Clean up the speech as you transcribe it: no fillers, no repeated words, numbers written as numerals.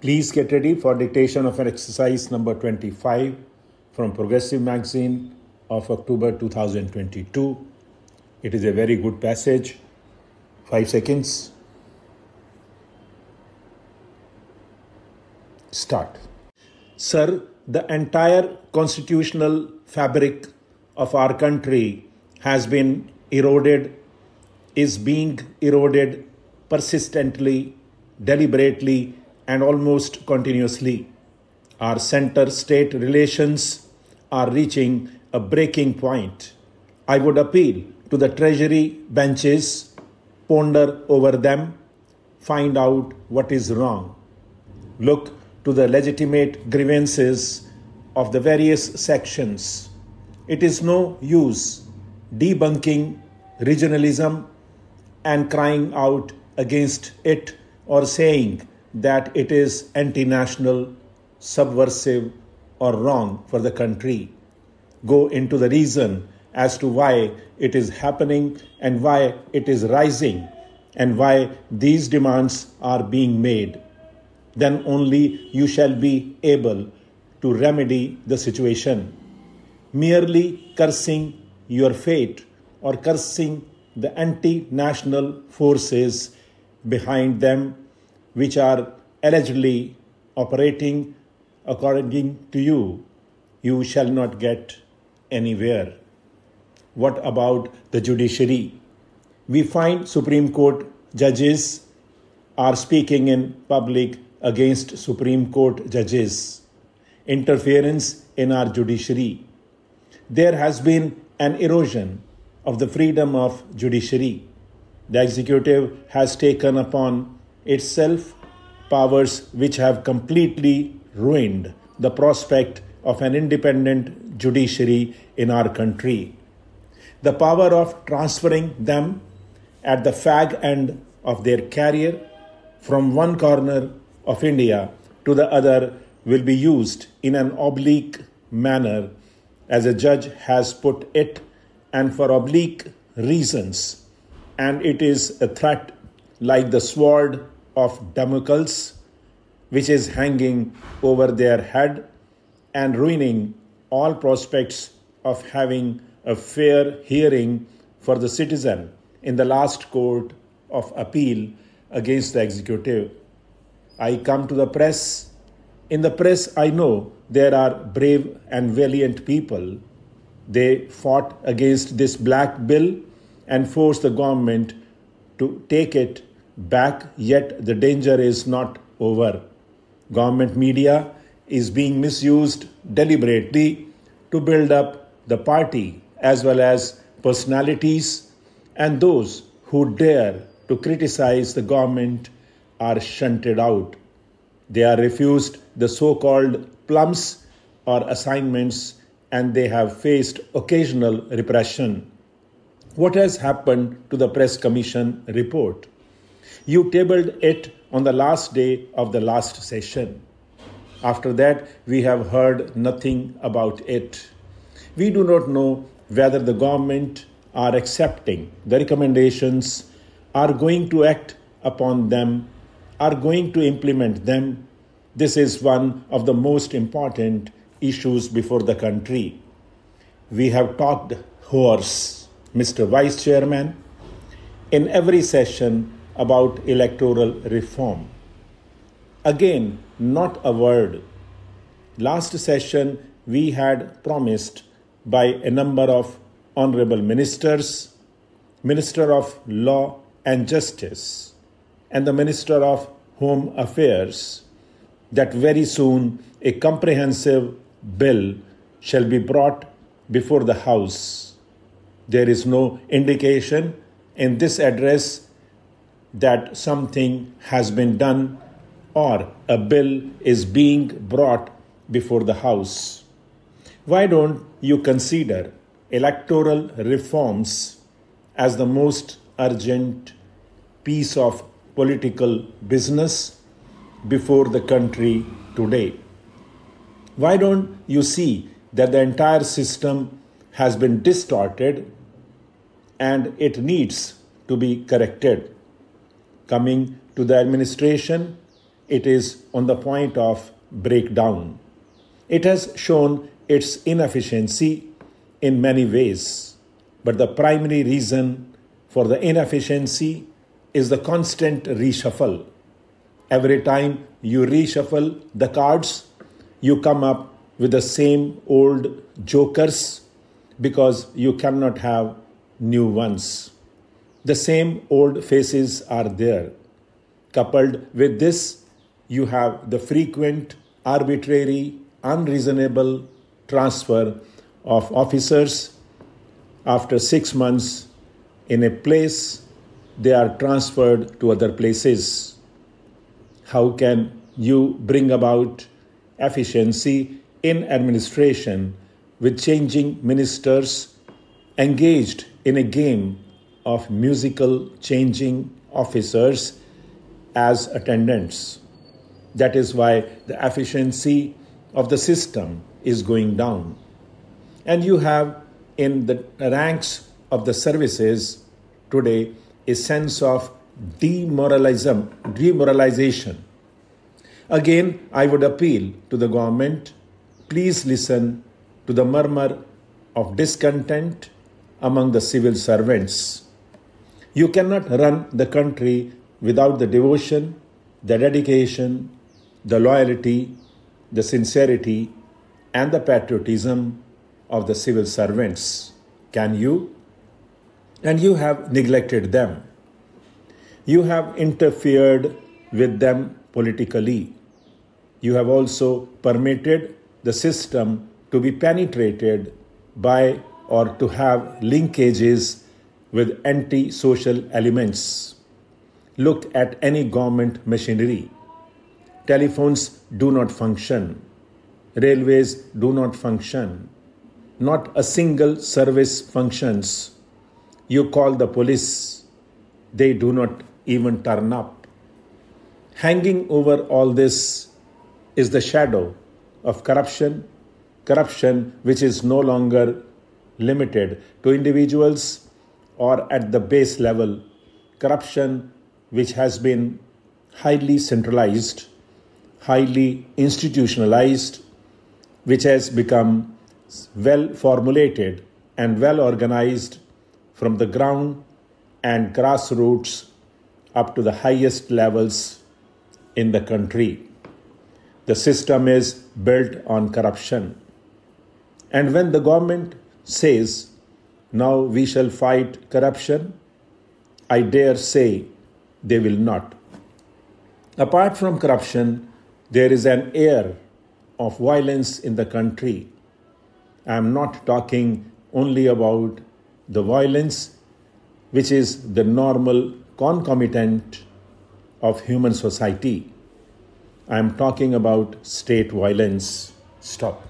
Please get ready for dictation of an exercise number 25 from Progressive Magazine of October 2022. It is a very good passage. 5 seconds. Start. Sir, the entire constitutional fabric of our country has been eroded, is being eroded persistently, deliberately, and almost continuously. Our center-state relations are reaching a breaking point. I would appeal to the Treasury benches, ponder over them, find out what is wrong. Look to the legitimate grievances of the various sections. It is no use debunking regionalism and crying out against it or saying that it is anti-national, subversive, or wrong for the country. Go into the reason as to why it is happening and why it is rising and why these demands are being made. Then only you shall be able to remedy the situation. Merely cursing your fate or cursing the anti-national forces behind them, which are allegedly operating according to you, you shall not get anywhere. What about the judiciary? We find Supreme Court judges are speaking in public against Supreme Court judges. Interference in our judiciary. There has been an erosion of the freedom of judiciary. The executive has taken upon itself powers which have completely ruined the prospect of an independent judiciary in our country. The power of transferring them at the fag end of their career from one corner of India to the other will be used in an oblique manner, as a judge has put it, and for oblique reasons. And it is a threat like the sword of Damocles, which is hanging over their head and ruining all prospects of having a fair hearing for the citizen in the last court of appeal against the executive. I come to the press. In the press, I know there are brave and valiant people. They fought against this black bill and forced the government to take it back, yet the danger is not over. Government media is being misused deliberately to build up the party as well as personalities, and those who dare to criticize the government are shunted out. They are refused the so-called plums or assignments, and they have faced occasional repression. What has happened to the Press Commission report? You tabled it on the last day of the last session. After that, we have heard nothing about it. We do not know whether the government are accepting the recommendations, are going to act upon them, are going to implement them. This is one of the most important issues before the country. We have talked hours, Mr. Vice Chairman, in every session about electoral reform. Again, not a word. Last session, we had promised by a number of honorable ministers, Minister of Law and Justice, and the Minister of Home Affairs, that very soon a comprehensive bill shall be brought before the House. There is no indication in this address that something has been done or a bill is being brought before the House. Why don't you consider electoral reforms as the most urgent piece of political business before the country today? Why don't you see that the entire system has been distorted and it needs to be corrected? Coming to the administration, it is on the point of breakdown. It has shown its inefficiency in many ways, but the primary reason for the inefficiency is the constant reshuffle. Every time you reshuffle the cards, you come up with the same old jokers because you cannot have new ones. The same old faces are there. Coupled with this, you have the frequent, arbitrary, unreasonable transfer of officers. After 6 months in a place, they are transferred to other places. How can you bring about efficiency in administration with changing ministers engaged in a game of musical changing officers as attendants? That is why the efficiency of the system is going down. And you have in the ranks of the services today a sense of demoralization. Again, I would appeal to the government, please listen to the murmur of discontent among the civil servants. You cannot run the country without the devotion, the dedication, the loyalty, the sincerity, and the patriotism of the civil servants. Can you? And you have neglected them. You have interfered with them politically. You have also permitted the system to be penetrated by or to have linkages with anti-social elements. Look at any government machinery. Telephones do not function. Railways do not function. Not a single service functions. You call the police. They do not even turn up. Hanging over all this is the shadow of corruption which is no longer limited to individuals or at the base level, corruption which has been highly centralized, highly institutionalized, which has become well formulated and well organized from the ground and grassroots up to the highest levels in the country. The system is built on corruption. And when the government says, now we shall fight corruption, I dare say they will not. Apart from corruption, there is an air of violence in the country. I am not talking only about the violence which is the normal concomitant of human society. I am talking about state violence. Stop.